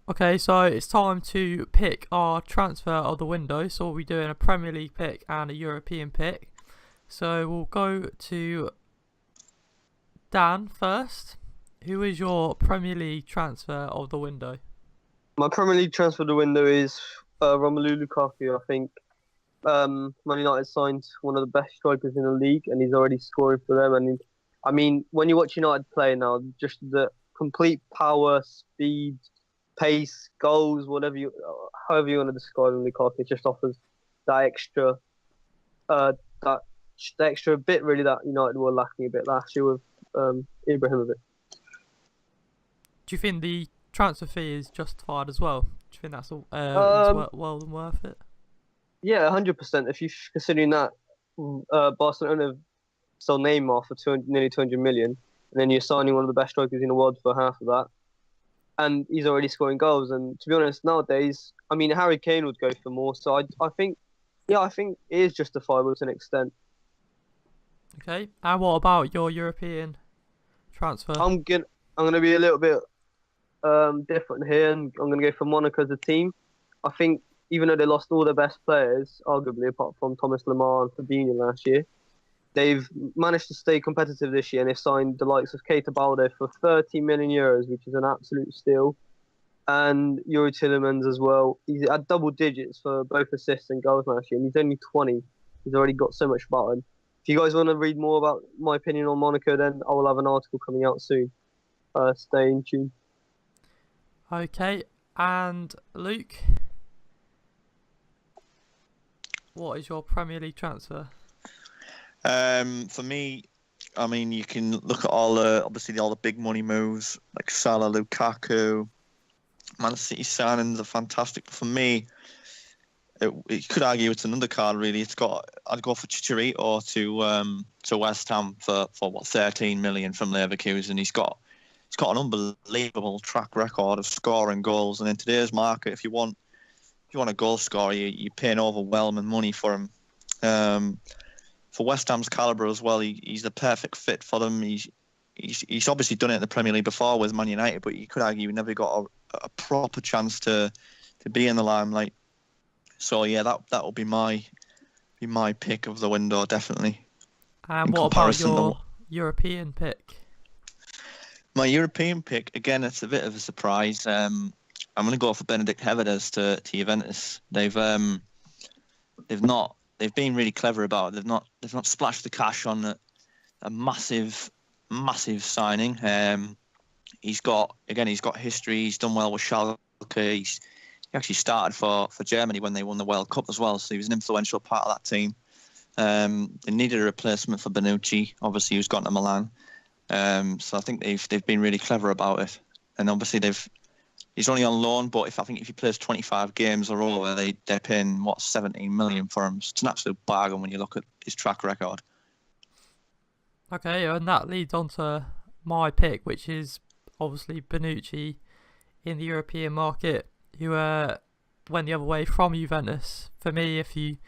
Okay, so it's time to pick our transfer of the window. So we'll be doing a Premier League pick and a European pick. So we'll go to Dan first. Who is your Premier League transfer of the window? My Premier League transfer of the window is Romelu Lukaku. I think Man United signed one of the best strikers in the league, and he's already scoring for them. And I mean, when you watch United play now, just the complete power, speed, pace, goals, however you want to describe him, Lukaku just offers that extra, that the extra bit really that United were lacking a bit last year with Ibrahimovic. Do you think the transfer fee is justified as well? Do you think that's is Um, well and worth it? yeah, 100%. If you considering that Barcelona sold Neymar for nearly 200 million, and then you're signing one of the best strikers in the world for half of that, and he's already scoring goals. And to be honest, nowadays, I mean, Harry Kane would go for more. So I think, yeah, I think it is justifiable to an extent. Okay, and what about your European transfer? I'm gonna I'm gonna be a little bit different here, and I'm gonna go for Monaco as a team. I think even though they lost all their best players, arguably apart from Thomas Lemar and Fabinho last year, they've managed to stay competitive this year, and they've signed the likes of Keita Balde for 30 million euros, which is an absolute steal, and Yuri Tillemans as well. He's at double digits for both assists and goals last year, and he's only 20. He's already got so much about him. If you guys want to read more about my opinion on Monaco, then I will have an article coming out soon. Stay in tune. Okay, and Luke, what is your Premier League transfer? For me, I mean, you can look at obviously all the big money moves like Salah, Lukaku, Man City signings are fantastic. For me, you could argue it's an undercard really. I'd go for Chicharito to West Ham for what 13 million from Leverkusen. He's got an unbelievable track record of scoring goals, and in today's market, if you want a goal scorer, you're paying overwhelming money for him. For West Ham's calibre as well, he's the perfect fit for them. He's obviously done it in the Premier League before with Man United, but you could argue he never got a proper chance to be in the limelight. So yeah, that will be my pick of the window, definitely. And In what about comparison your to European pick? my European pick, again, it's a bit of a surprise. I'm going to go for Benedict Hevedes to Juventus. They've been really clever about it. They've not splashed the cash on a massive signing. He's got history. He's done well with Schalke. He actually started for Germany when they won the World Cup as well. So he was an influential part of that team. They needed a replacement for Bonucci, obviously, who's gone to Milan. So I think they've been really clever about it. And obviously he's only on loan, but if he plays 25 games or over, they're paying 17 million for him. So it's an absolute bargain when you look at his track record. Okay, and that leads on to my pick, which is obviously Bonucci in the European market, who went the other way from Juventus. For me, if you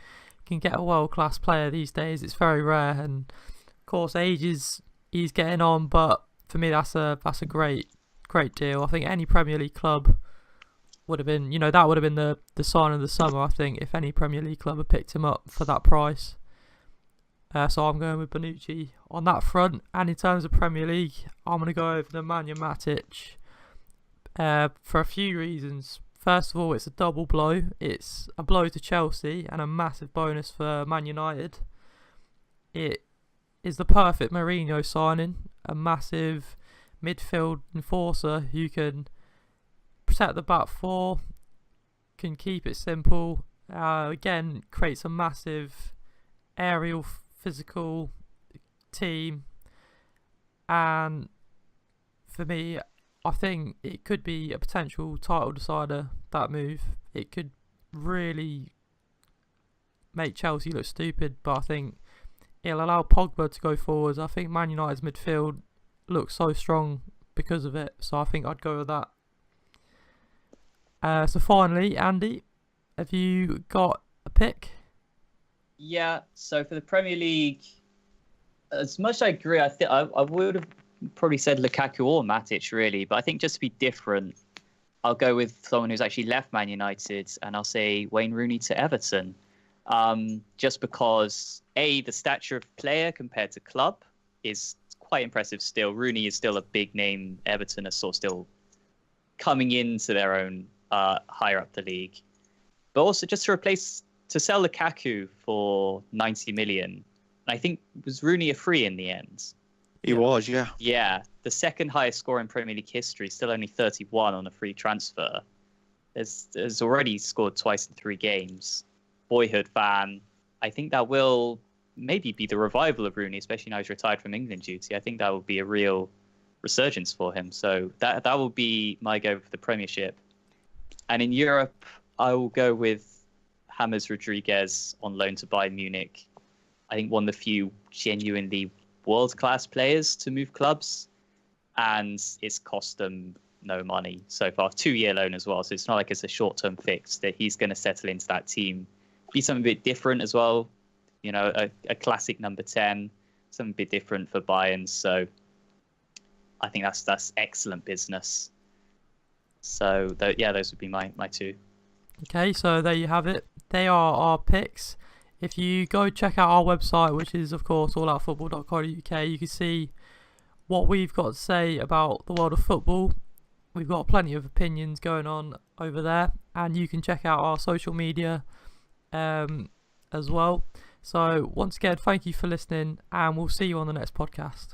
can get a world-class player these days, it's very rare, and of course, he's getting on, but for me, that's a great deal. I think any Premier League club would have been, that would have been the sign of the summer. I think if any Premier League club had picked him up for that price. So I'm going with Bonucci on that front. And in terms of Premier League, I'm going to go over the Nemanja Matic for a few reasons. First of all, it's a double blow. It's a blow to Chelsea and a massive bonus for Man United. It is the perfect Mourinho signing, a massive midfield enforcer who can protect the back four, can keep it simple, again creates a massive aerial physical team, and for me, I think it could be a potential title decider, that move. It could really make Chelsea look stupid, but I think it'll allow Pogba to go forwards. I think Man United's midfield looks so strong because of it, so I think I'd go with that. So finally, Andy, have you got a pick? Yeah, so for the Premier League, as much as I agree, I think I would have probably said Lukaku or Matic, really. But I think just to be different, I'll go with someone who's actually left Man United, and I'll say Wayne Rooney to Everton. Just because, A, the stature of player compared to club is quite impressive still. Rooney is still a big name. Everton are sort of still coming into their own higher up the league. But also just to sell Lukaku for 90 million. And I think, was Rooney a free in the end? He was, yeah. Yeah, the second highest score in Premier League history, still only 31 on a free transfer. Has already scored twice in 3 games. Boyhood fan. I think that will maybe be the revival of Rooney, especially now he's retired from England duty. I think that will be a real resurgence for him. So that will be my go for the Premiership. And in Europe, I will go with James Rodriguez on loan to Bayern Munich. I think one of the few genuinely world-class players to move clubs, and it's cost them no money so far. 2-year loan as well, so it's not like it's a short-term fix. That he's going to settle into that team, be something a bit different as well. You know, a classic number 10, something a bit different for Bayern. So I think that's excellent business. So those would be my 2. Okay, so there you have it. They are our picks. If you go check out our website, which is of course alloutfootball.co.uk, you can see what we've got to say about the world of football. We've got plenty of opinions going on over there, and you can check out our social media as well. So once again, thank you for listening, and we'll see you on the next podcast.